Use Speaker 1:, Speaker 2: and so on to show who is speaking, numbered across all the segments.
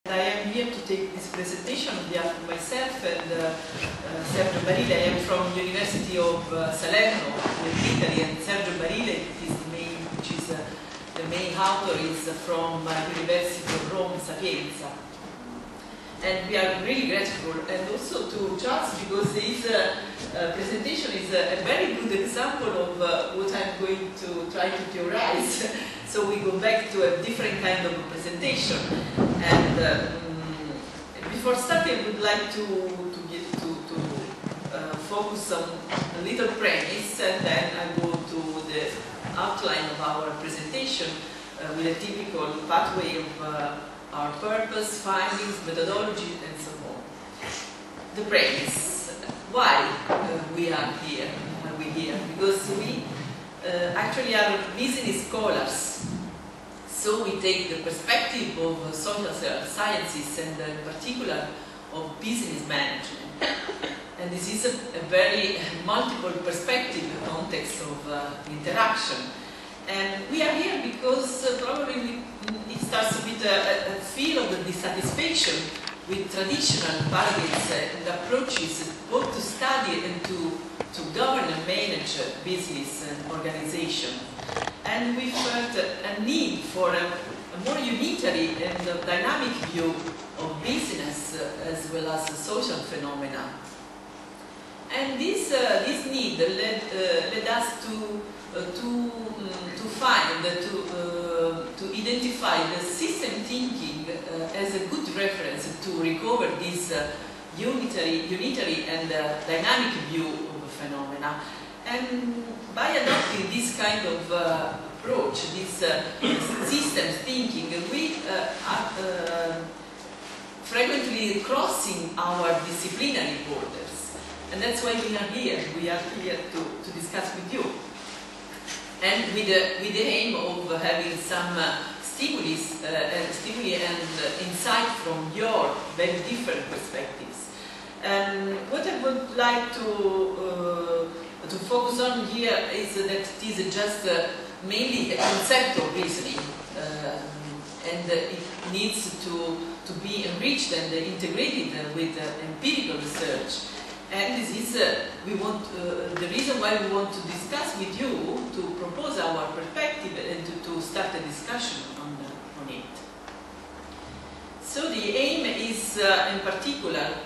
Speaker 1: I am here to take this presentation on behalf of myself and Sergio Barile. I am from the University of Salerno in Italy, and Sergio Barile is the main author is from University of Rome, Sapienza. And we are really grateful, and also to Charles, because his presentation is a very good example of what I'm going to try to theorize. So we go back to a different kind of presentation. And before starting, I would like to focus on a little premise, and then I go to the outline of our presentation with a typical pathway of our purpose, findings, methodology, and so on. The premise. Why we are here? Are we here? Because we actually are business scholars. So we take the perspective of social sciences and in particular of business management. And this is a very multiple perspective context of interaction. And we are here because probably it starts with a feel of the dissatisfaction with traditional paradigms and approaches both to study and to govern and manage business and organization. And we felt a need for a more unitary and dynamic view of business as well as social phenomena. And this need led us to identify the system thinking as a good reference to recover this unitary and dynamic view of the phenomena. And by adopting this kind of approach, this systems thinking, we are frequently crossing our disciplinary borders. And that's why we are here. We are here to discuss with you. And with the aim of having some stimuli and insight from your very different perspectives. And what I would like to focus on here is that it is just mainly a concept of reasoning, and it needs to be enriched and integrated with empirical research. And this is the reason why we want to discuss with you, to propose our perspective and to start a discussion on it. So the aim is in particular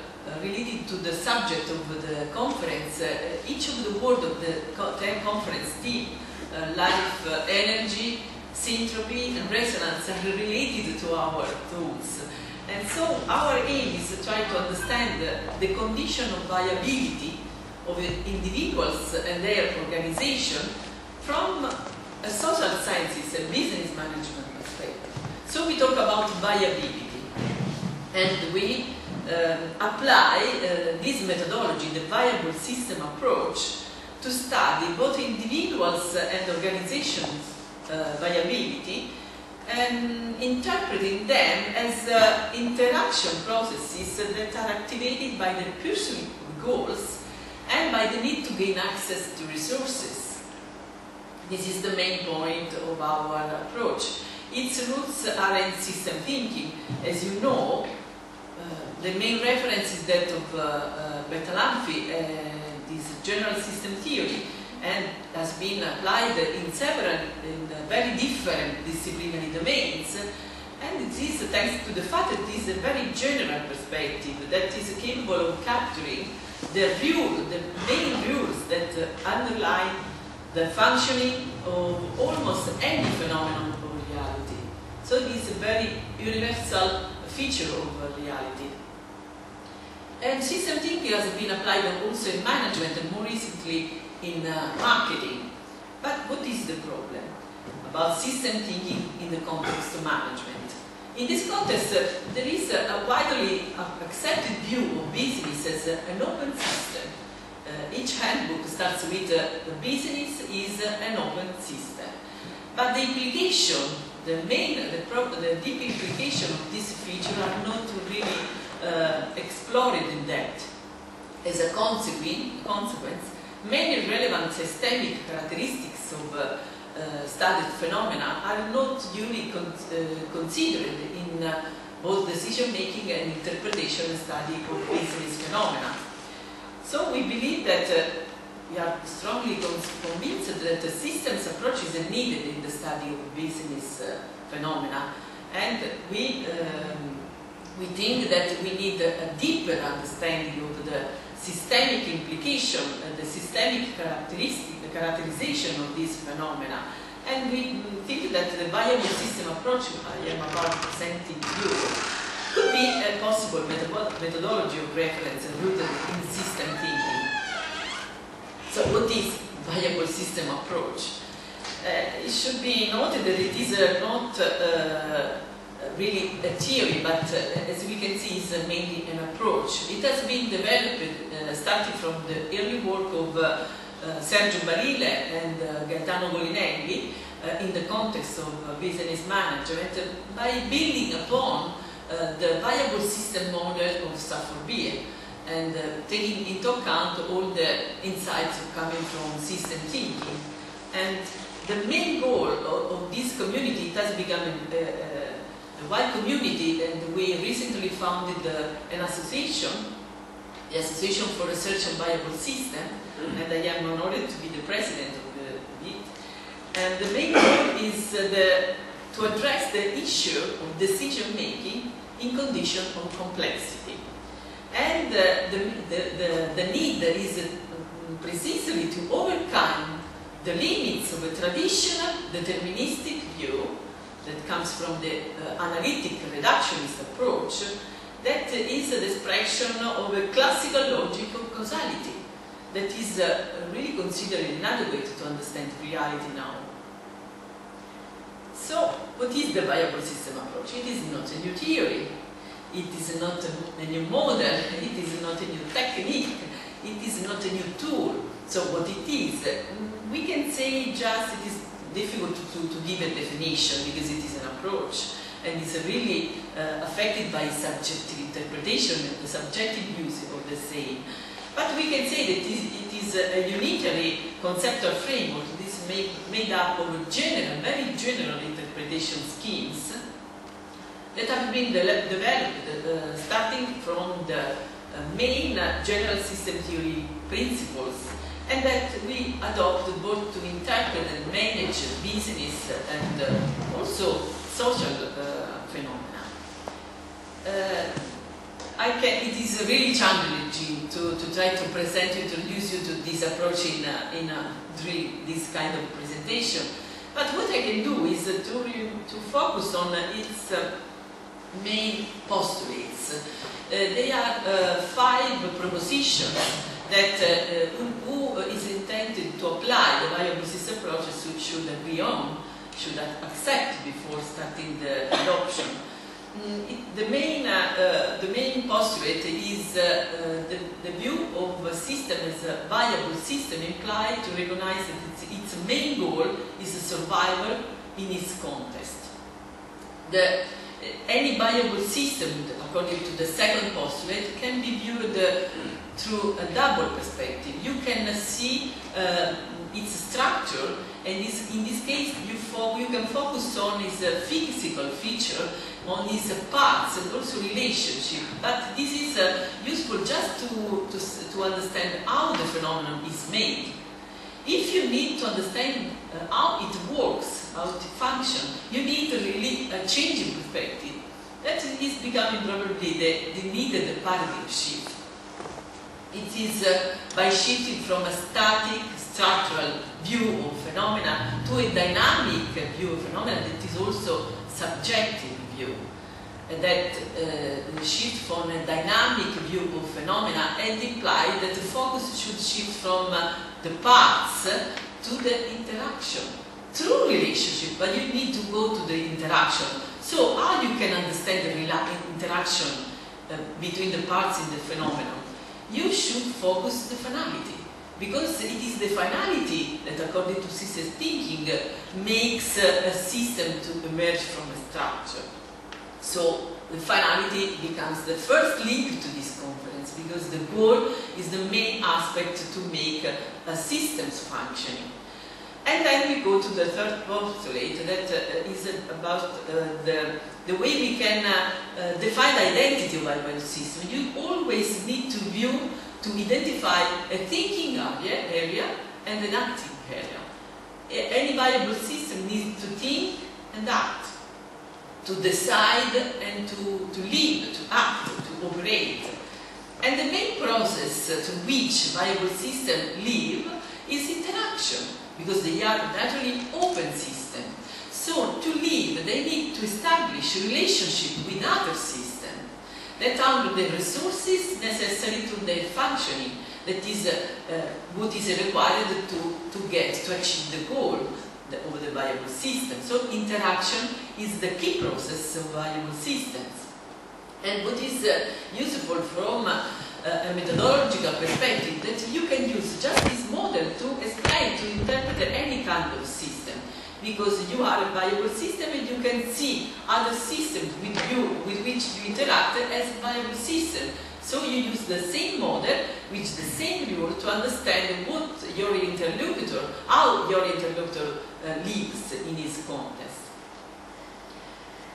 Speaker 1: related to the subject of the conference. Each of the words of the 10 conference theme, life, energy, syntropy, and resonance, are related to our tools. And so our aim is to try to understand the condition of viability of individuals and their organization from a social sciences and business management perspective. So we talk about viability, and we apply this methodology, the viable system approach, to study both individuals and organizations' viability, and interpreting them as interaction processes that are activated by the pursuit of goals and by the need to gain access to resources. This is the main point of our approach. Its roots are in system thinking. As you know, the main reference is that of Bertalanffy, this general system theory, and has been applied in very different disciplinary domains. And it is thanks to the fact that it is a very general perspective that is capable of capturing the main rules that underlie the functioning of almost any phenomenon of reality. So it is a very universal feature of reality. And system thinking has been applied also in management and more recently in marketing. But what is the problem about system thinking in the context of management? In this context, there is a widely accepted view of business as an open system. Each handbook starts with the business is an open system. But the implication, the deep implication of this feature are not really explored in depth. As a consequence, many relevant systemic characteristics of studied phenomena are not duly considered in both decision-making and interpretation and study of business phenomena. So we believe that we are strongly convinced that a systems approach is needed in the study of business phenomena, and we think that we need a deeper understanding of the systemic implication, the systemic characterization of these phenomena. And we think that the viable system approach I am about presenting you could be a possible methodology of reference rooted in system thinking. So what is viable system approach? It should be noted that it is not really a theory, but as we can see, it's mainly an approach. It has been developed starting from the early work of Sergio Barile and Gaetano Golinelli in the context of business management by building upon the viable system model of Stafford Beer and taking into account all the insights coming from system thinking. And the main goal of this community, it has become a wide community, and we recently founded an association, the Association for Research on Viable System, and I am honored to be the president of it. And the main goal is to address the issue of decision making in conditions of complexity. And the need is precisely to overcome the limits of a traditional deterministic view that comes from the analytic reductionist approach, that is the expression of a classical logic of causality that is really considered inadequate to understand reality now. So, what is the viable system approach? It is not a new theory, it is not a new model, it is not a new technique, it is not a new tool. So what it is, we can say just it is difficult to give a definition because it is an approach and it's really affected by subjective interpretation and the subjective use of the same. But we can say that it is a unitary conceptual framework. It is made up of general, very general interpretation schemes that have been developed starting from the main general system theory principles, and that we adopt both to interpret and manage business and also social phenomena. It is really challenging to try to present you, to introduce you to this approach in this kind of presentation. But what I can do is to focus on its main postulates. They are 5 propositions that who is intended to apply the viable system approach should agree on, should accept before starting the adoption. The main postulate is the view of a system as a viable system implied to recognize that its main goal is survival in its context. Any viable system, according to the second postulate, can be viewed through a double perspective. You can see its structure, and in this case you can focus on its physical feature, on its parts and also relationship. But this is useful just to understand how the phenomenon is made. If you need to understand how it works, how it functions, you need really a change in perspective. That is becoming probably the needed paradigm shift. It is by shifting from a static, structural view of phenomena to a dynamic view of phenomena that is also subjective view. And that the shift from a dynamic view of phenomena and imply that the focus should shift from the parts to the interaction. Through relationship, but you need to go to the interaction. So how you can understand the interaction between the parts in the phenomenon? You should focus the finality, because it is the finality that, according to system thinking, makes a system to emerge from a structure. So the finality becomes the first link to this conference, because the goal is the main aspect to make a system's functioning. And then we go to the third postulate that is about the the way we can define the identity of viable system, you always need to identify a thinking area and an acting area. Any viable system needs to think and act, to decide and to live, to act, to operate. And the main process to which viable systems live is interaction, because they are naturally open systems. So to live, they need to establish a relationship with other systems that are the resources necessary to their functioning. That is what is required to achieve the goal of the viable system. So interaction is the key process of viable systems. And what is useful from a methodological perspective, that you can use just this model to explain, to interpret any kind of system. Because you are a viable system and you can see other systems with which you interact as a viable system. So you use the same model, with the same rule, to understand what your interlocutor, how your interlocutor lives in his context.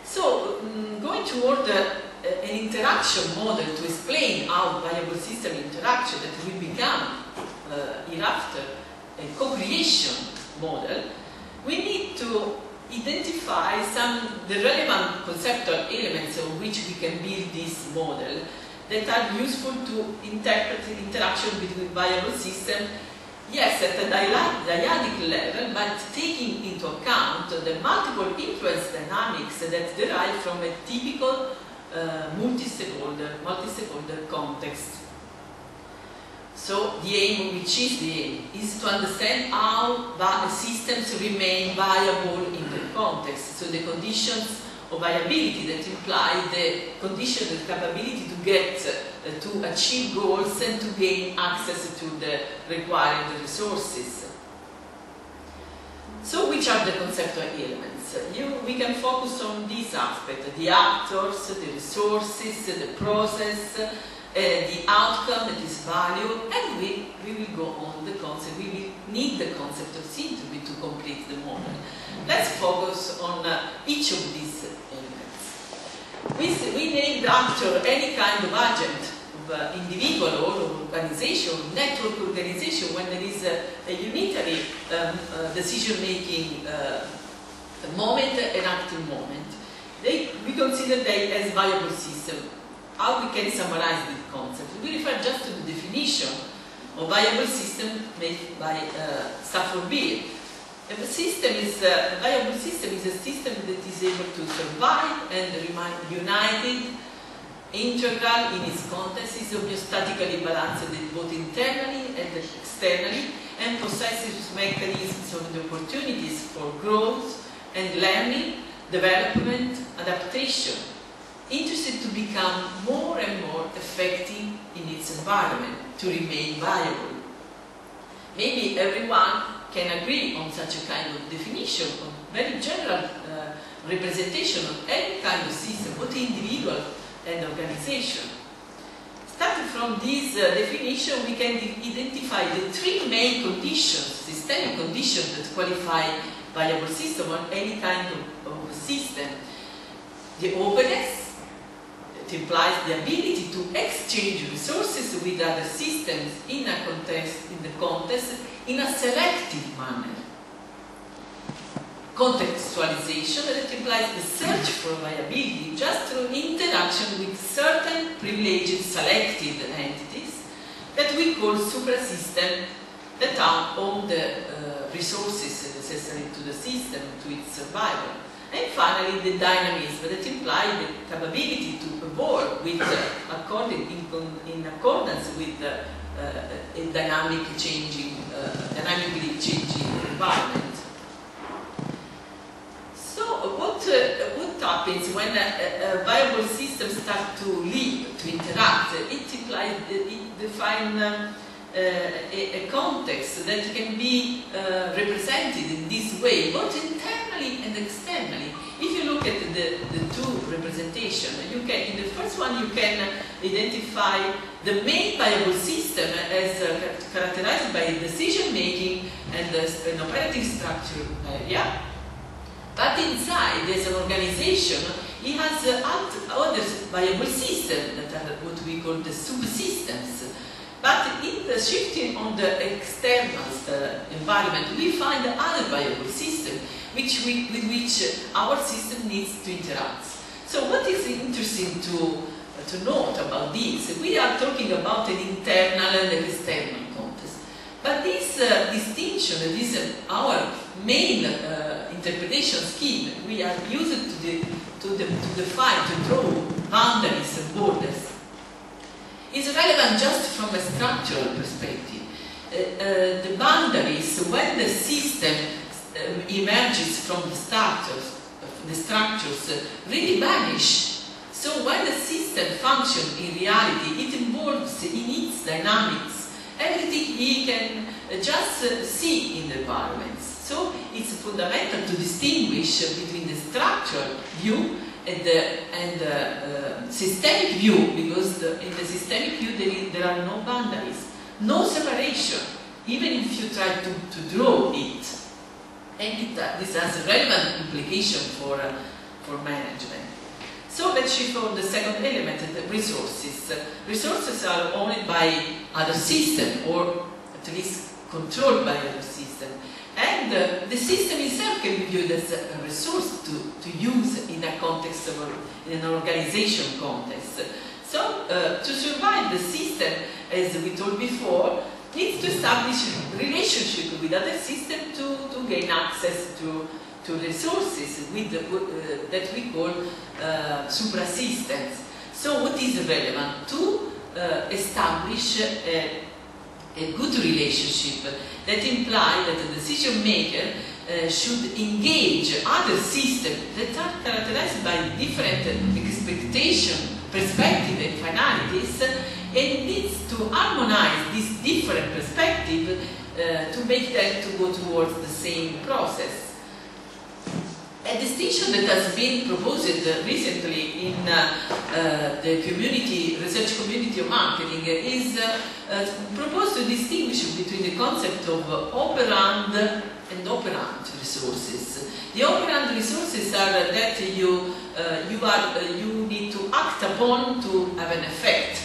Speaker 1: So, going toward an interaction model to explain how viable system interaction that will become hereafter a co-creation model, we need to identify the relevant conceptual elements on which we can build this model that are useful to interpret the interaction between viable systems, yes, at a dyadic level, but taking into account the multiple influence dynamics that derive from a typical multi-stakeholder context. So the aim, which is the aim, is to understand how systems remain viable in the context. So the conditions of viability that imply the condition, the capability to get, to achieve goals and to gain access to the required resources. So which are the conceptual elements? We can focus on this aspect, the actors, the resources, the process, the outcome that is valued, and we will go on the concept. We will need the concept of syntropy to complete the model. Let's focus on each of these elements. We named after any kind of agent, of individual or organization, network organization, when there is a unitary decision-making moment, an active moment. We consider them as viable system. How we can summarize this concept? We refer just to the definition of viable system made by Stafford Beer. A viable system is a system that is able to survive and remain united, integral in its context, is homeostatically balanced both internally and externally, and possesses mechanisms of the opportunities for growth and learning, development, adaptation, interested to become more and more effective in its environment to remain viable. Maybe everyone can agree on such a kind of definition, of very general representation of any kind of system, both individual and organization. Starting from this definition, we can identify the three main conditions, systemic conditions that qualify viable system or any kind of system. The openness, it implies the ability to exchange resources with other systems in the context in a selective manner. Contextualization, that implies the search for viability just through interaction with certain privileged selected entities that we call suprasystems that own the resources necessary to the system, to its survival. And finally, the dynamism that implies the capability to evolve with, in accordance with a dynamically changing environment. So, what happens when a viable system starts to live, to interact? It implies, it defines a context that can be represented in this way, both internally and externally. If you look at the two representations, you can, in the first one you can identify the main viable system as characterized by decision-making and an operative structure area. But inside, as an organization, He has other viable systems that are what we call the subsystems. But in the shifting on the external environment, we find other viable systems with which our system needs to interact. So what is interesting to note about this? We are talking about an internal and external context. But this distinction, this our main interpretation scheme, we are used to define, to draw boundaries and borders, is relevant just from a structural perspective. The boundaries, when the system emerges from the structures really vanish. So when the system functions in reality, it involves in its dynamics everything he can just see in the environments. So it's fundamental to distinguish between the structural view and the systemic view, because in the systemic view there are no boundaries, no separation, even if you try to draw it. And this has a relevant implication for management. So let's shift on the second element, the resources. Resources are owned by other systems, or at least controlled by other systems. And the system itself can be viewed as a resource to use in a context in an organization context. So to survive, the system, as we told before, needs to establish a relationship with other systems to gain access to resources that we call suprasystems. So what is relevant? To establish a good relationship that implies that the decision maker should engage other systems that are characterized by different expectations, perspectives and finalities, and needs to harmonize this different perspective to make them to go towards the same process. A distinction that has been proposed recently in the research community of marketing is proposed to distinguish between the concept of operand and operant resources. The operand resources are that you need to act upon to have an effect,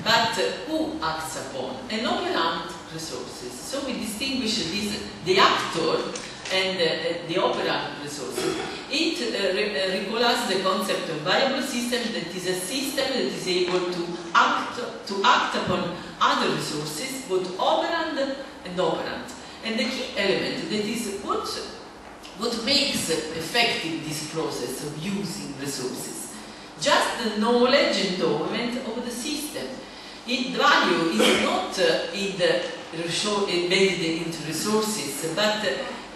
Speaker 1: but who acts upon? And operant resources. So we distinguish the actor and the operant resources. It recalls the concept of viable system, that is a system that is able to act upon other resources, both operand and operant. And the key element that is what makes effective this process of using resources. Just the knowledge endowment of the system. Its value is not embedded into resources, but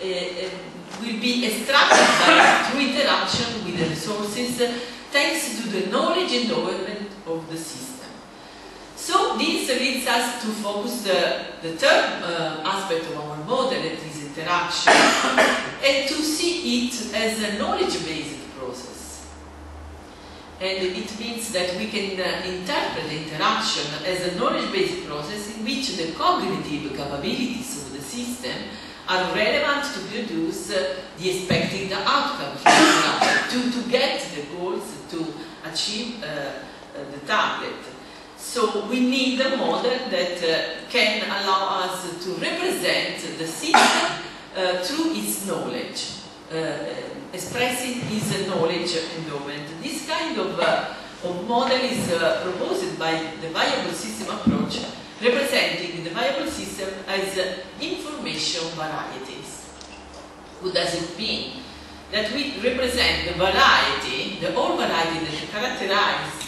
Speaker 1: will be extracted through interaction with the resources thanks to the knowledge endowment of the system. So this leads us to focus the third aspect of our model, that is interaction, and to see it as a knowledge-based process. And it means that we can interpret the interaction as a knowledge-based process in which the cognitive capabilities of the system are relevant to produce the expected outcome from the interaction, to get the goals, to achieve the target. So we need a model that can allow us to represent the system through its knowledge, expressing its knowledge endowment. This kind of model is proposed by the viable system approach, representing the viable system as information varieties. What does it mean? That we represent the variety, the whole variety that characterizes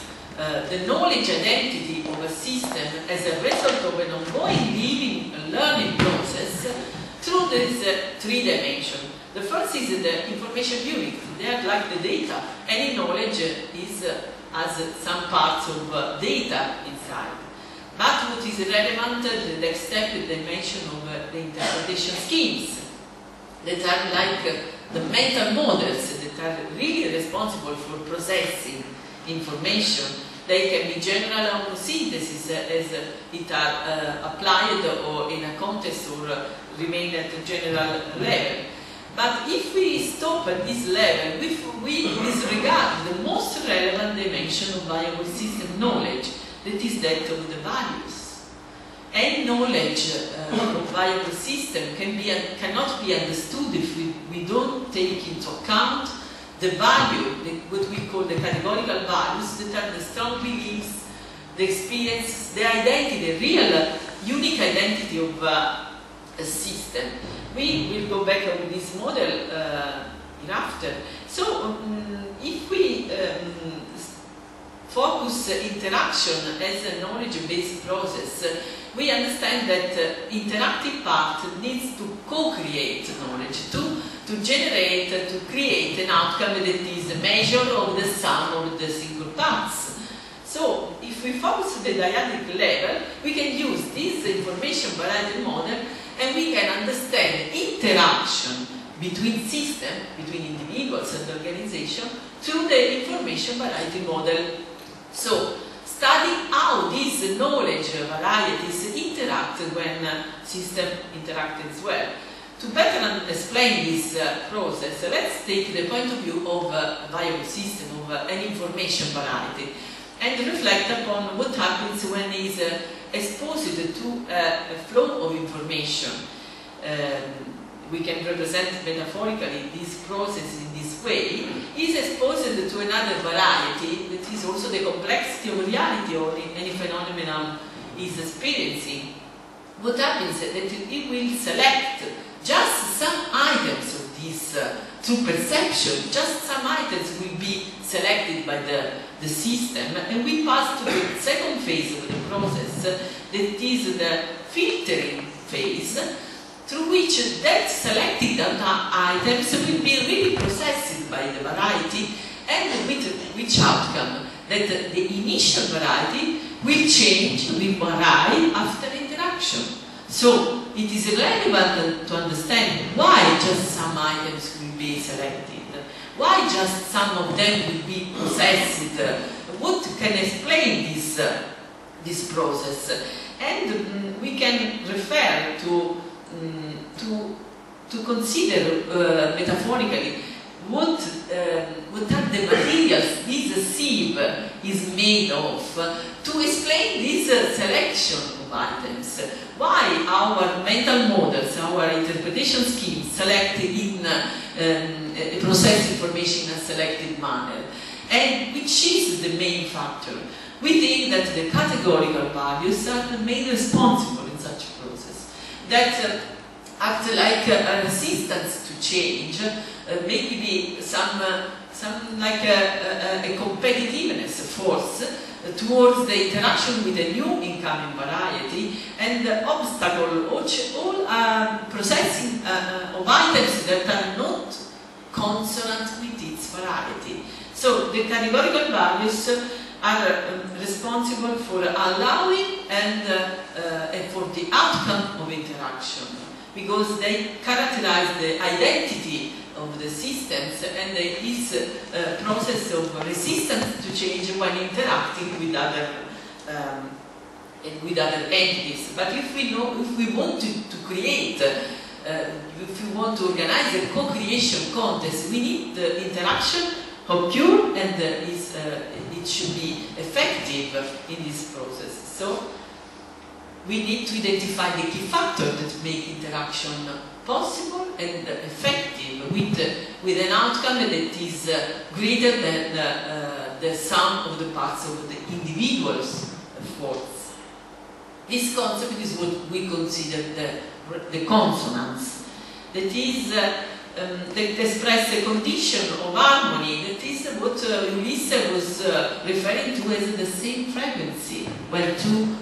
Speaker 1: the knowledge identity of a system as a result of an ongoing living and learning process through this three dimensions. The first is the information unit. They are like the data. Any knowledge has some parts of data inside. But what is relevant, the next step, the dimension of the interpretation schemes that are like the mental models that are really responsible for processing information. They can be general synthesis as it are applied or in a context or remain at a general level. But if we stop at this level, if we disregard the most relevant dimension of viable system knowledge, that is that of the values. Any knowledge of viable system cannot be understood if we don't take into account the value, what we call the categorical values, that are the strong beliefs, the experiences, the identity, the real unique identity of a system. We will go back on this model hereafter. So, if we focus interaction as a knowledge-based process, we understand that interactive part needs to co-create knowledge, to generate, to create an outcome that is a measure of the sum of the single parts. So, if we focus at the dyadic level, we can use this information variety model and we can understand interaction between systems, between individuals and organization, through the information variety model. So, studying how these knowledge varieties interact when systems interact as well. To better explain this process, let's take the point of view of a viable system, of an information variety, and reflect upon what happens when it is exposed to a flow of information. We can represent metaphorically this process in this way. Is exposed to another variety that is also the complexity of reality or any phenomenon is experiencing. What happens is that it will select just some items of this through perception. Just some items will be selected by the system, and we pass to the second phase of the process, that is the filtering phase, through which that selected items will be really processed by the variety, and with which outcome that the initial variety will change, will vary after interaction. So it is relevant to understand why just some items will be selected, why just some of them will be processed, what can explain this process, and we can refer to consider metaphorically what are the materials this sieve is made of, to explain this selection of items. Why our mental models, our interpretation schemes select in process information in a selected manner, and which is the main factor. We think that the categorical values are the main responsible in such a process, that act like a resistance to change, maybe some like a competitiveness force towards the interaction with a new incoming variety, and obstacle all processing of items that are not consonant with its variety. So the categorical values are responsible for allowing and for the outcome of interaction, because they characterize the identity of the systems and this process of resistance to change when interacting with other entities. But if we want to create, if we want to organize a co-creation contest, we need the interaction occur, and it should be effective in this process. So we need to identify the key factors that make interaction possible and effective, with an outcome that is greater than the sum of the parts of the individual's efforts. This concept is what we consider the consonance, that is that express a condition of harmony, that is what Ulysses was referring to as the same frequency where two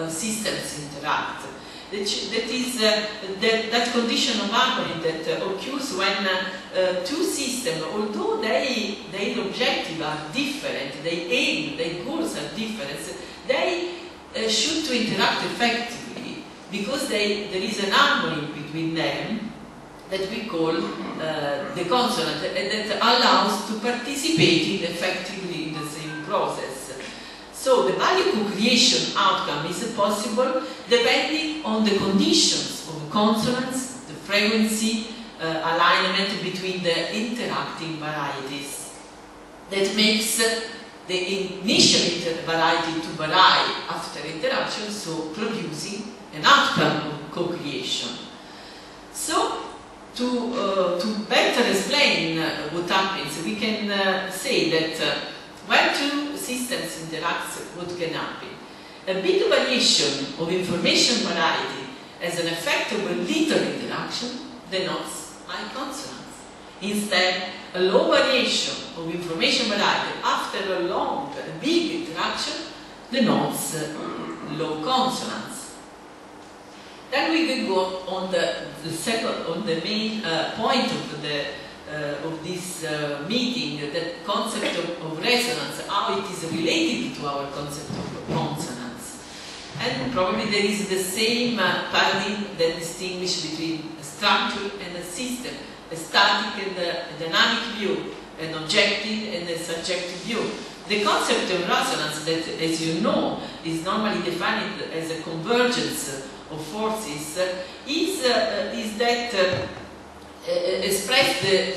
Speaker 1: systems interact. That condition of harmony that occurs when two systems, although their objectives are different, their aim, their goals are different, they should to interact effectively, because there is an harmony between them that we call the consonant, and that allows to participate effectively in the same process. So the value co-creation outcome is possible depending on the conditions of consonance, the frequency, alignment between the interacting varieties that makes the initial variety to vary after interaction, so producing an outcome of co-creation. So, to better explain what happens, we can say that when two systems interact, what can happen? A big variation of information variety as an effect of a little interaction denotes high consonance. Instead, a low variation of information variety after a long, big interaction denotes low consonance. Then we will go on the main point of this meeting, the concept of resonance, how it is related to our concept of consonance. And probably there is the same paradigm that distinguishes between a structure and a system, a static and a dynamic view, an objective and a subjective view. The concept of resonance, that, as you know, is normally defined as a convergence of forces, is that express the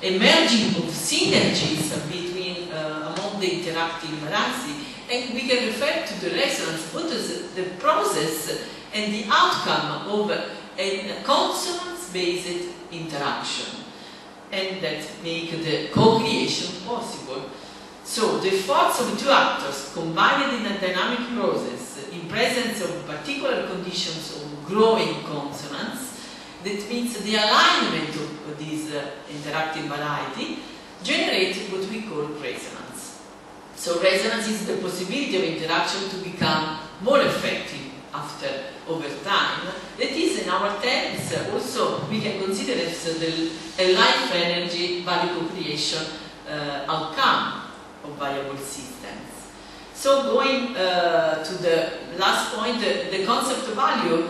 Speaker 1: emerging of synergies between among the interacting varieties, and we can refer to the resonance, what is the process and the outcome of a consonance-based interaction, and that make the co-creation possible. So the efforts of two actors combined in a dynamic process in presence of particular conditions of growing consonance, that means the alignment of this interacting variety, generate what we call resonance. So resonance is the possibility of interaction to become more effective over time. That is, in our terms, also we can consider as a life energy value co-creation outcome of viable systems. So going to the last point, the concept of value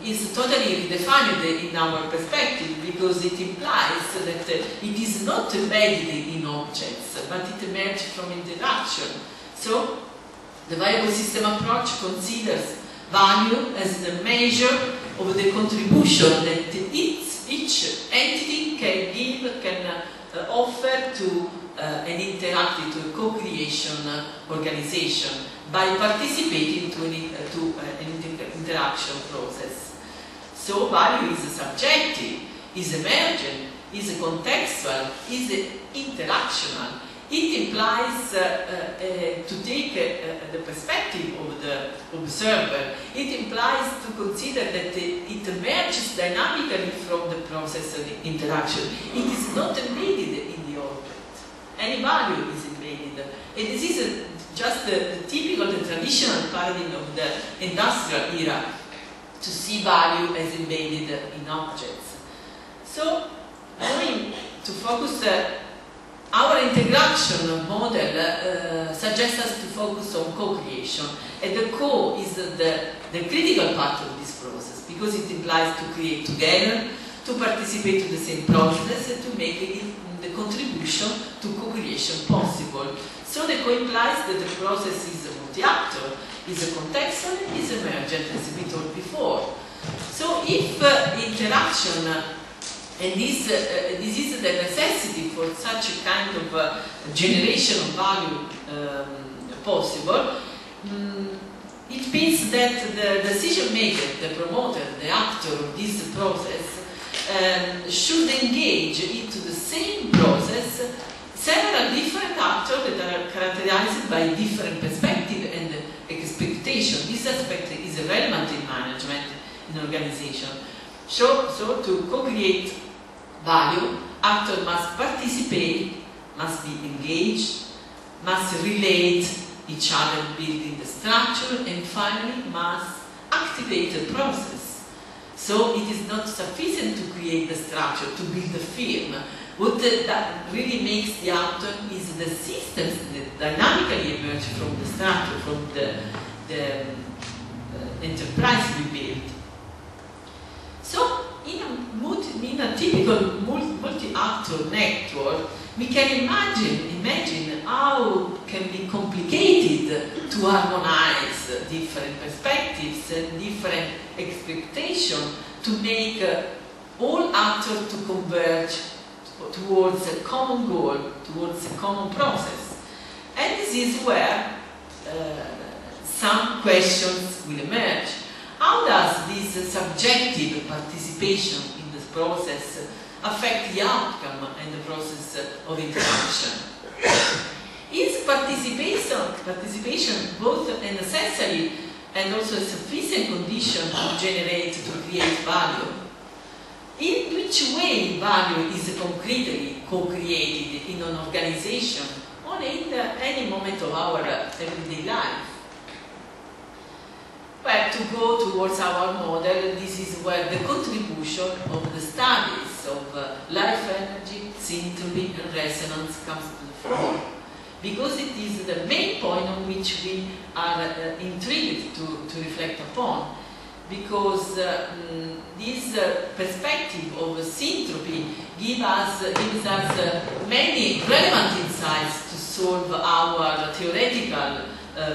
Speaker 1: is totally redefined in our perspective, because it implies that it is not embedded in objects, but it emerges from interaction. So the viable system approach considers value as the measure of the contribution that each entity can offer to an interactive, to a co-creation organization by participating to an interaction process. So value is subjective, is emergent, is contextual, is interactional. It implies to take the perspective of the observer. It implies to consider that it emerges dynamically from the process of interaction. It is not embedded in the object. Any value is embedded. And this is just the typical, the traditional paradigm of the industrial era, to see value as embedded in objects. So, going to focus our interaction model suggests us to focus on co-creation, and the co is the critical part of this process, because it implies to create together, to participate in the same process, and to make the contribution to co-creation possible. So the co implies that the process is a multi-actor, is a contextual, and is emergent, as we told before. So if interaction, and this is the necessity for such a kind of generation of value possible, it means that the decision maker, the promoter, the actor of this process should engage into the same process several different actors that are characterized by different perspective and expectation. This aspect is relevant in management, in organization. So to co-create value, actors must participate, must be engaged, must relate each other building the structure, and finally must activate the process. So it is not sufficient to create the structure, to build the firm. What that really makes the actor is the systems that dynamically emerge from the structure, from the enterprise we build. So in a typical multi-actor network, we can imagine how it can be complicated to harmonize different perspectives and different expectation to make all actors to converge towards a common goal, towards a common process. And this is where some questions will emerge. How does this subjective participation in this process affect the outcome and the process of interaction? Is participation both a necessary and also a sufficient condition to generate, to create value? In which way value is concretely co-created in an organization or in any moment of our everyday life? Well, to go towards our model, this is where the contribution of the studies of life energy, syntropy and resonance comes to the fore, because it is the main point on which we are intrigued to reflect upon, because this perspective of syntropy gives us many relevant insights to solve our theoretical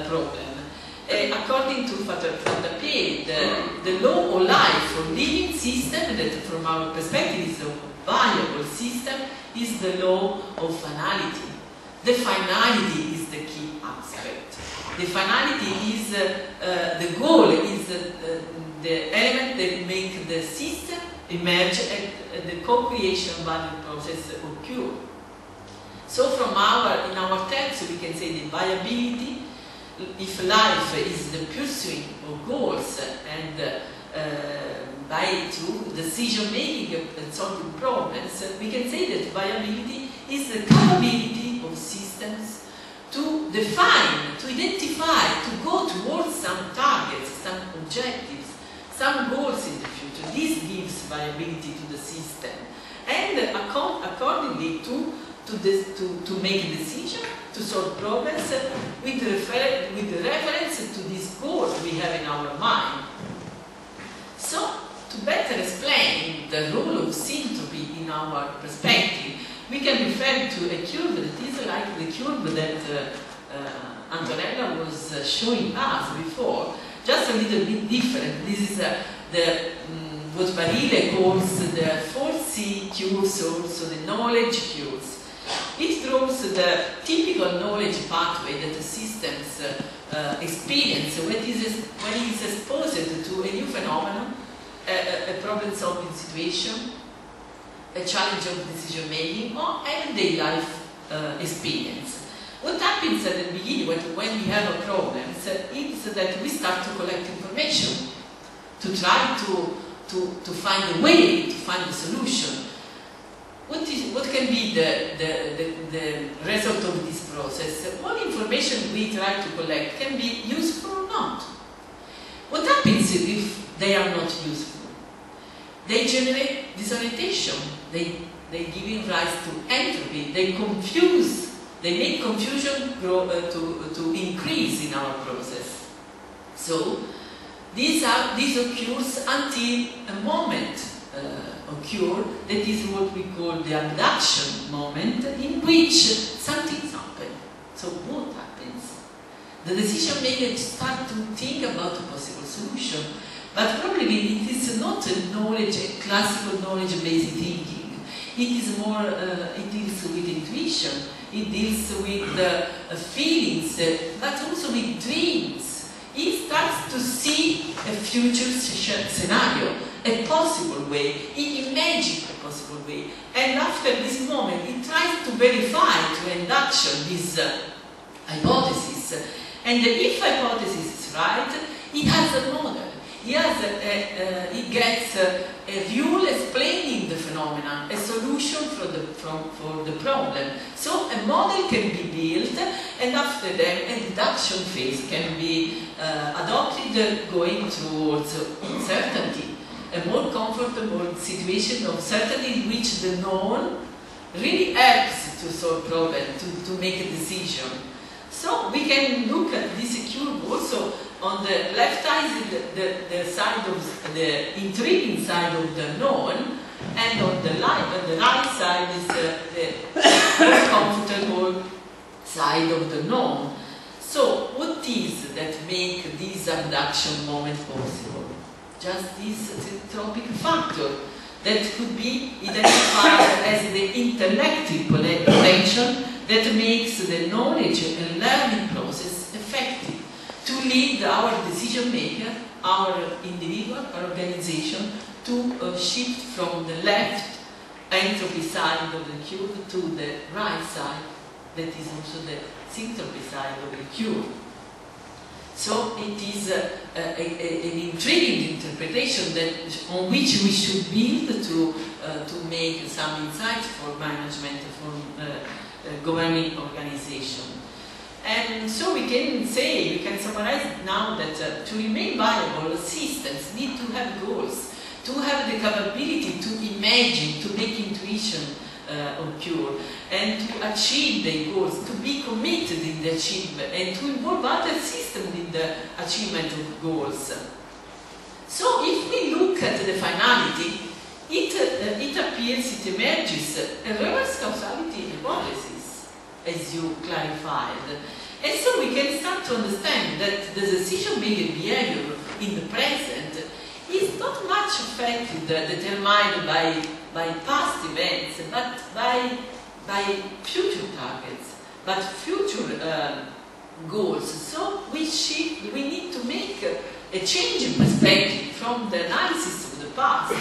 Speaker 1: problem. According to Fatapé, the law of life or living system, that from our perspective is a viable system, is the law of finality. The finality is the key aspect. The finality is the goal, is the element that makes the system emerge and the co-creation value process occur. So from in our text we can say the viability. If life is the pursuing of goals and by through decision making and solving problems, we can say that viability is the capability of systems to define, to identify, to go towards some targets, some objectives, some goals in the future. This gives viability to the system, and accordingly to make a decision, to solve problems with reference to this goal we have in our mind. So, to better explain the role of syntropy in our perspective, we can refer to a curve that is like the curve that Antonella was showing us before, just a little bit different. This is what Barile calls the 4C curves, also the knowledge curves. It draws the typical knowledge pathway that the systems experience when it is exposed to a new phenomenon, a problem-solving situation, a challenge of decision-making, or everyday life experience. What happens at the beginning when we have a problem is that we start to collect information to try to find a way, to find a solution. What can be the result of this process? What information we try to collect can be useful or not? What happens if they are not useful? They generate disorientation. They give rise to entropy. They confuse. They make confusion grow, to increase in our process. So this occurs until a moment occur, that is what we call the abduction moment, in which something happens. So what happens? The decision makers start to think about a possible solution, but probably it is not a classical knowledge-based thinking. It is more, it deals with intuition, it deals with feelings, but also with dreams. He starts to see a future scenario, a possible way. He imagines a possible way. And after this moment, he tries to verify, to induction this hypothesis. And if hypothesis is right, he has a model. He gets a rule explaining the phenomenon, a solution for the problem. So a model can be built, and after that, a deduction phase can be adopted, going towards uncertainty, a more comfortable situation of certainty in which the known really helps to solve problems, to make a decision. So we can look at this curve also. On the left side is the side of the intriguing side of the known, and on the right side is the more comfortable side of the known. So what is that make this abduction moment possible? just this syntropic factor that could be identified as the intellective potential that makes the knowledge and learning process effective to lead our decision maker, our individual, our organization to shift from the left entropy side of the cube to the right side, that is also the syntropy side of the cube. So it is an intriguing interpretation on which we should build to make some insights for management, for governing organization. And so we can summarize now that to remain viable, systems need to have goals, to have the capability to imagine, to make intuition occur, and to achieve the goals, to be committed in the achievement, and to involve other systems in the achievement of goals. So if we look at the finality, it appears, it emerges a reverse causality hypothesis, as you clarified. And so we can start to understand that the decision-making behavior in the present is not much affected, determined by past events, but by future targets, but future goals. So we need to make a change in perspective from the analysis of the past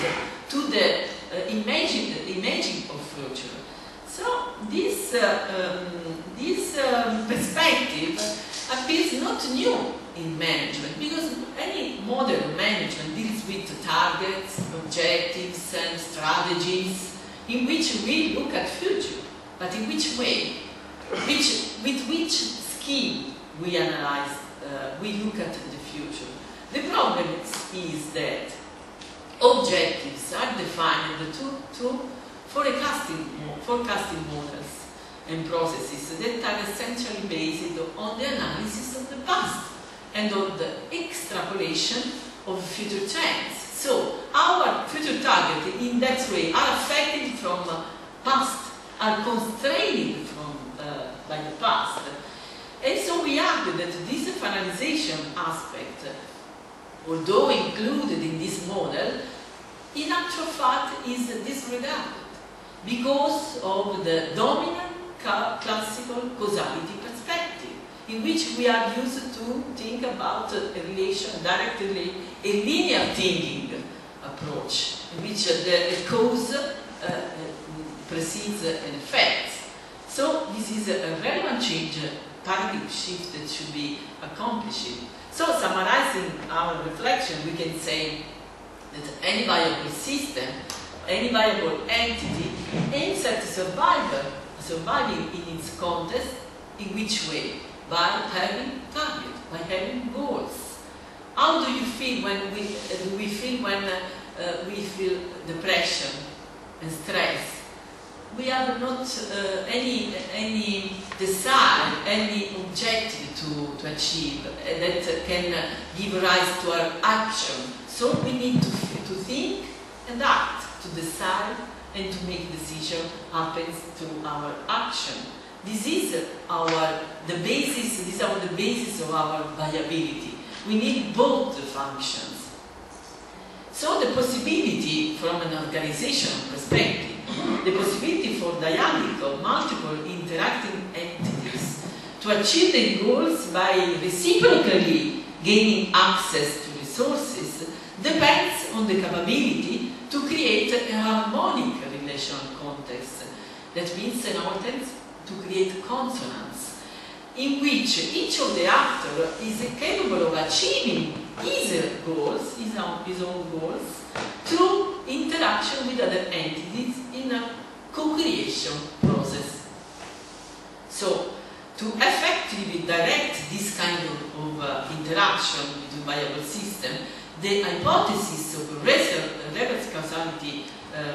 Speaker 1: to the imaging of future. So this perspective appears not new in management, because any modern management deals with targets, objectives and strategies in which we look at future, but in which way, with which scheme we analyze, we look at the future. The problem is that objectives are defined to forecasting models and processes that are essentially based on the analysis of the past and on the extrapolation of future trends. So our future targets in that way are affected from past, are constrained by the past. And so we argue that this finalization aspect, although included in this model, in actual fact is disregarded because of the dominant classical causality perspective, in which we are used to think about a relation directly, a linear thinking approach, in which the cause precedes an effect. So this is a relevant change, paradigm shift that should be accomplished. So summarizing our reflection, we can say that any viable system, any viable entity aims at surviving in its context. In which way? By having targets, by having goals. How do you feel when we feel depression and stress? We have not any desire, any objective to achieve that can give rise to our action. So we need to think and act, to decide and to make decision happens through our action. This is the basis of our viability. We need both the functions. So the possibility from an organizational perspective, the possibility for dialogue of multiple interacting entities to achieve their goals by reciprocally gaining access to resources depends on the capability to create a harmonic relational context. That means, in our terms, to create consonance, in which each of the actors is capable of achieving his goals, his own goals, through interaction with other entities in a co-creation process. So, to effectively direct this kind of interaction with a viable system, the hypothesis of reverse causality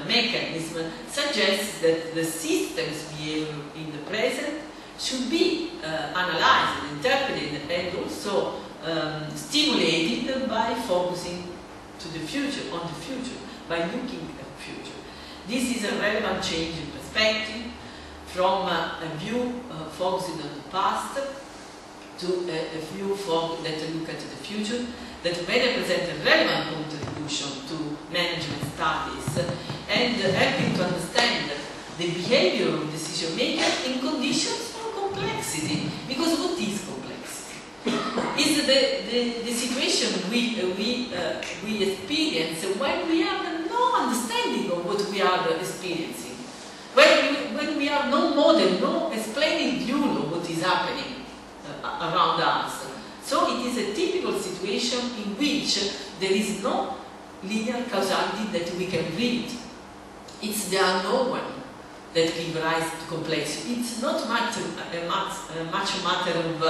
Speaker 1: mechanism suggests that the system's behavior in the present should be analyzed, interpreted, and also stimulated by focusing to the future, on the future, by looking at the future. This is a relevant change in perspective from a view focusing on the past to a view that look at the future, that may represent a relevant contribution to management studies and helping to understand the behavior of decision makers in conditions of complexity. Because what is complexity? Is the situation we experience when we have no understanding of what we are experiencing. When we have no model, no explaining view of what is happening around us. So it is a typical situation in which there is no linear causality that we can read. It's the unknown that gives rise to complexity. It's not much a matter of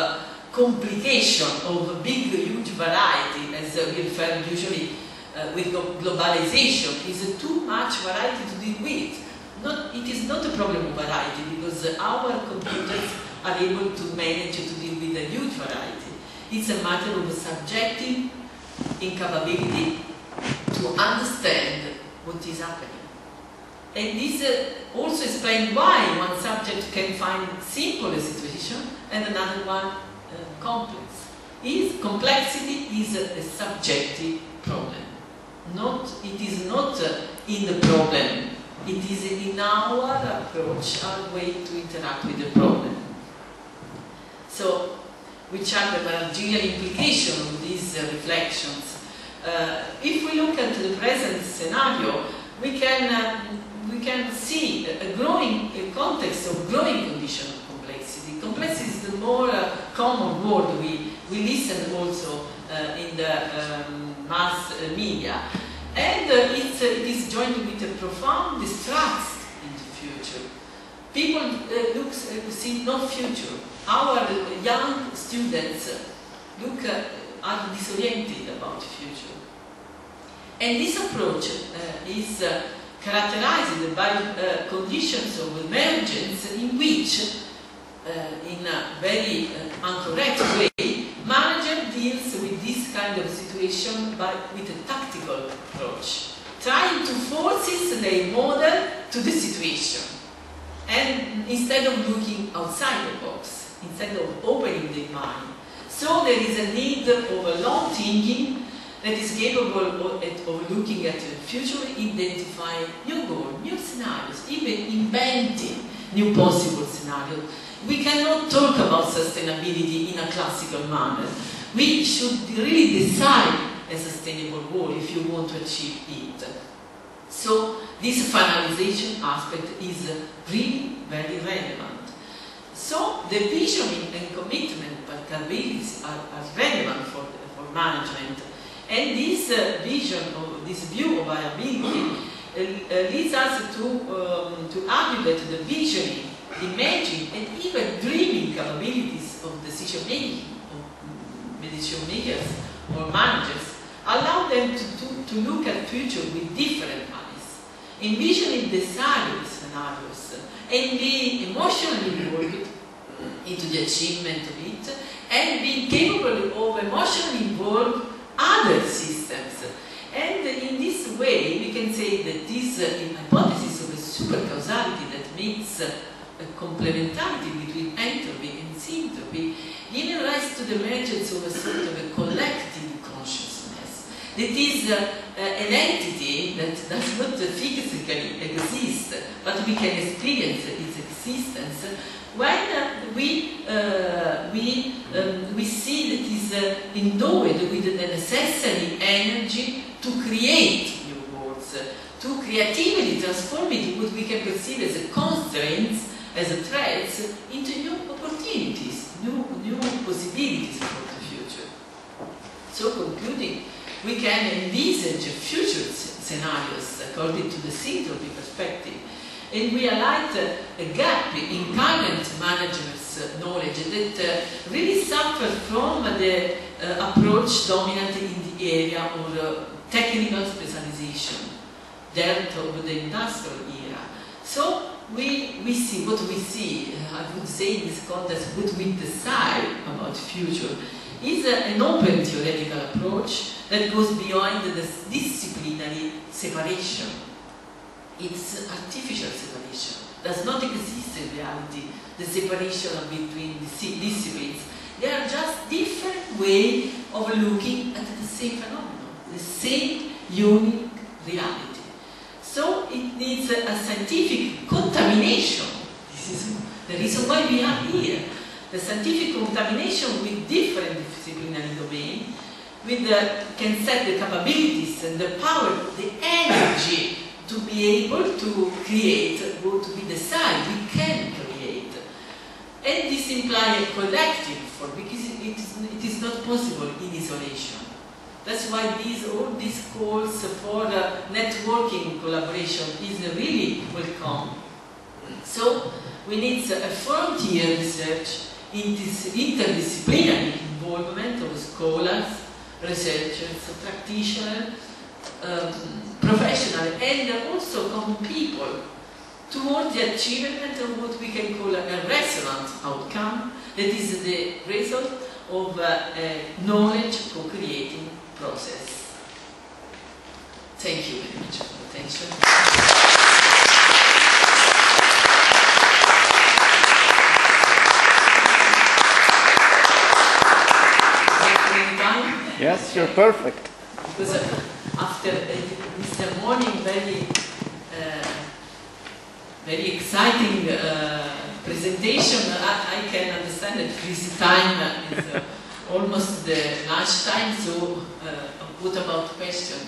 Speaker 1: complication, of a big, huge variety, as we refer usually with globalization. It's too much variety to deal with. It is not a problem of variety, because our computers are able to manage to deal with a huge variety. It's a matter of subjective incapability to understand what is happening. And this also explains why one subject can find simple a situation and another one complex. Complexity is a subjective problem. It is not in the problem. It is in our approach, our way to interact with the problem. So, which are the managerial implications of these reflections? If we look at the present scenario, we can see a context of growing condition of complexity. Complexity is the more common word we listen also in the mass media. And it is joined with a profound distrust in the future. People see no future. Our young students are disoriented about the future. And this approach is characterized by conditions of emergence in which, in a very incorrect way, manager deals with this kind of situation with a tactical approach, trying to force their model to the situation, and instead of looking outside the box, instead of opening their mind. So there is a need of a long thinking that is capable of looking at the future, identifying new goals, new scenarios, even inventing new possible scenarios. We cannot talk about sustainability in a classical manner. We should really decide a sustainable goal if you want to achieve it. So this finalization aspect is really very relevant. So the visioning and commitment capabilities are relevant for management. And this vision, or this view of viability, leads us to argue that the visioning, imagining, and even dreaming capabilities of decision making, of decision makers or managers, allow them to look at future with different eyes, envisioning desired scenarios, and being emotionally involved into the achievement of it, and being capable of emotionally involved other systems. And in this way, we can say that this hypothesis of a supercausality that makes a complementarity between entropy and syntropy gives rise to the emergence of a sort of a collective consciousness that is an entity that does not physically exist, but we can experience its existence when we see that it is endowed with the necessary energy to create new worlds, to creatively transform it what we can perceive as constraints, as threats, into new opportunities, new possibilities for the future. So concluding, we can envisage future scenarios according to the Syntropy perspective, and we highlight a gap in current managers' knowledge that really suffers from the approach dominant in the area of technical specialization, that of the industrial era. So we see what we see, I would say in this context, what we decide about the future is an open theoretical approach that goes beyond the disciplinary separation. It's artificial separation. Does not exist in reality, the separation between the disciplines. They are just different ways of looking at the same phenomenon, the same unique reality. So it needs a scientific contamination. This is the reason why we are here. The scientific contamination with different disciplinary domains, can set the capabilities and the power, the energy to be able to create what we decide we can create. And this implies a collective effort, because it is not possible in isolation. That's why all these calls for networking collaboration is really welcome. So we need a frontier research in this interdisciplinary involvement of scholars, researchers, practitioners, professionals, and also common people toward the achievement of what we can call a resonant outcome, that is the result of a knowledge co-creating process. Thank you very much for your attention.
Speaker 2: Yes, you're perfect.
Speaker 1: Because after Mr. Morning very exciting presentation, I can understand that this time is almost the lunch time, so what about questions?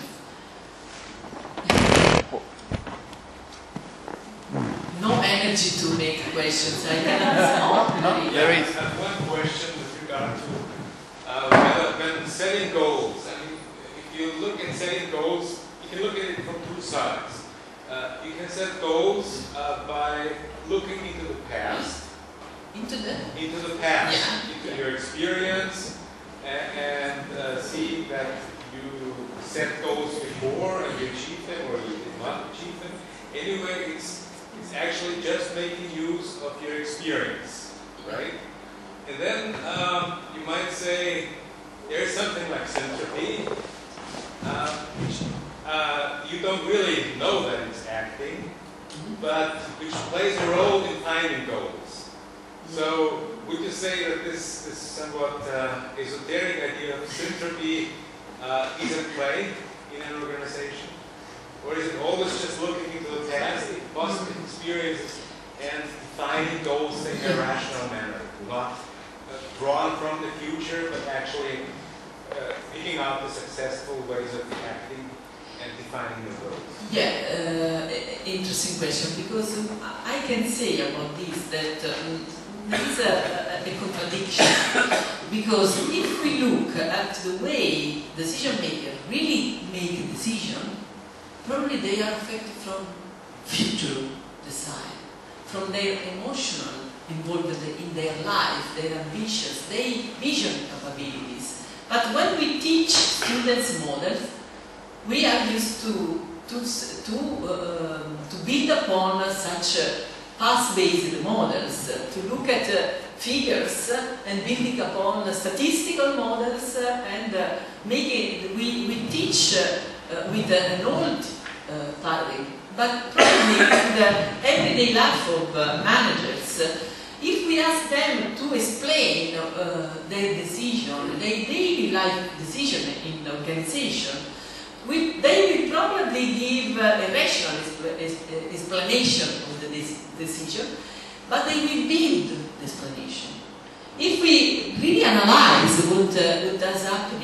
Speaker 1: No energy to make questions, I can understand.
Speaker 2: No, there is.
Speaker 3: I have one question with regard to when setting goals. I mean, if you look at setting goals, you can look at it from two sides. You can set goals by looking into the past.
Speaker 1: Into the
Speaker 3: past,
Speaker 1: yeah.
Speaker 3: into your experience, and see that you set goals before and you achieve them or you did not achieve them. Anyway, it's actually just making use of your experience, right? And then you might say there's something like Syntropy, which you don't really know that it's acting, but which plays a role in finding goals. So would you say that this somewhat esoteric idea of Syntropy is at play in an organization? Or is it always just looking into the past, positive experiences, and finding goals in a rational manner, not drawn from the future, but actually picking out the successful ways of acting and defining the goals?
Speaker 1: Yeah, interesting question, because I can say about this that there is a contradiction, because if we look at the way decision makers really make a decision, probably they are affected from future design, from their emotional involvement in their life, their ambitions, their vision capabilities. But when we teach students models, we are used to build upon such past-based models, to look at figures and building upon statistical models, and we teach with an old paradigm. But probably in the everyday life of managers, if we ask them to explain their decision, their daily life decision in the organization, they will probably give a rational explanation of the decision, but they will build the explanation. If we really analyze what has happened,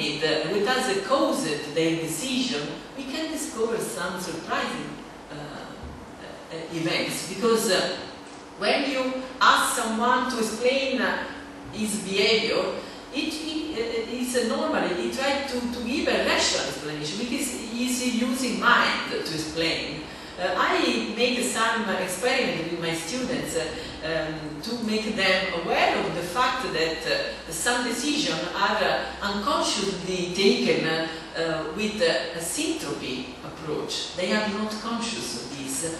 Speaker 1: what has caused their decision, we can discover some surprising events, because when you ask someone to explain his behavior, it is normally he tries to give a rational explanation, because he is using mind to explain. I make some experiment with my students to make them aware of the fact that some decisions are unconsciously taken with a syntropy approach. They are not conscious of this.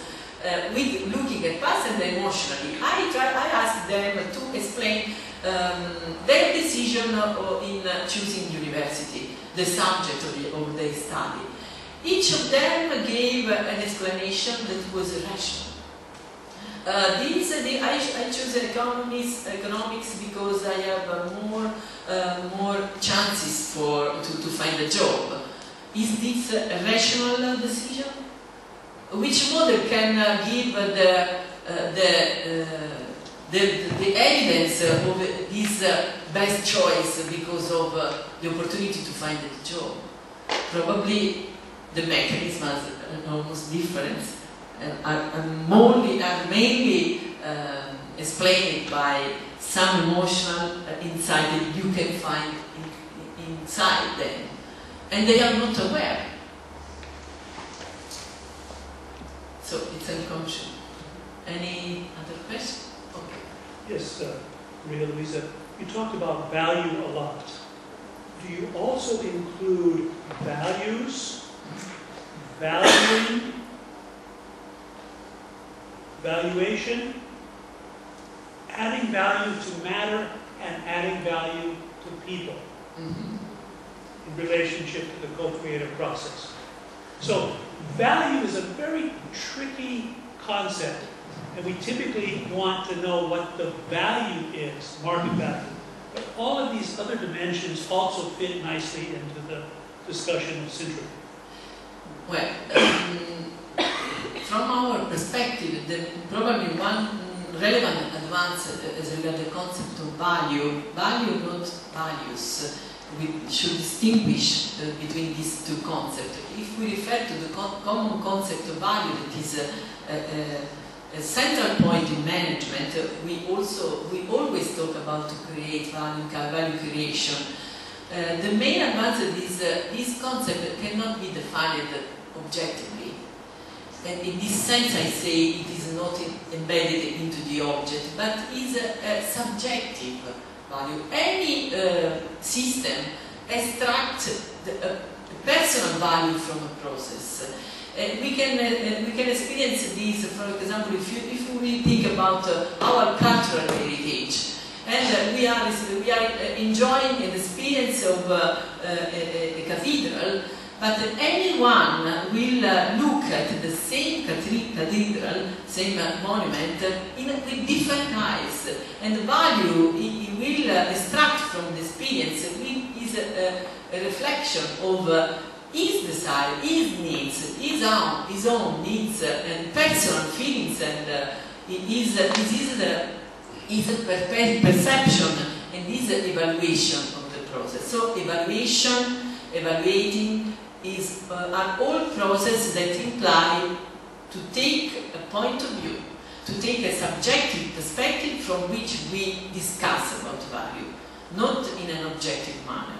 Speaker 1: With looking at past and emotionally, I ask them to explain their decision in choosing university, the subject of their study. Each of them gave an explanation that was rational. I choose economics because I have more chances to find a job. Is this a rational decision? Which model can give the evidence of this best choice because of the opportunity to find a job? Probably the mechanisms are almost different and are mainly explained by some emotional insight that you can find inside them, and they are not aware. So it's unconscious. Any other question? Okay.
Speaker 2: Yes, Marialuisa, you talked about value a lot. Do you also include values, valuing, valuation, adding value to matter, and adding value to people in relationship to the co-creative process? So value is a very tricky concept, and we typically want to know what the value is, market value. But all of these other dimensions also fit nicely into the discussion of Syntropy.
Speaker 1: Well, from our perspective, probably one relevant advance as regards the concept of value, not values. We should distinguish between these two concepts. If we refer to the common concept of value, that is a central point in management, we always talk about to create value creation. The main advance is this concept cannot be defined objectively. And in this sense, I say it is not embedded into the object, but is a subjective value. Any system extracts the personal value from a process. We can experience this, for example, if we think about our cultural heritage, and we are enjoying an experience of a cathedral. But anyone will look at the same cathedral, same monument, with different eyes. And the value he will extract from the experience is a reflection of his desire, his needs, his own needs and personal feelings, and his perception and his evaluation of the process. So evaluating, are all processes that imply to take a point of view, to take a subjective perspective from which we discuss about value, not in an objective manner.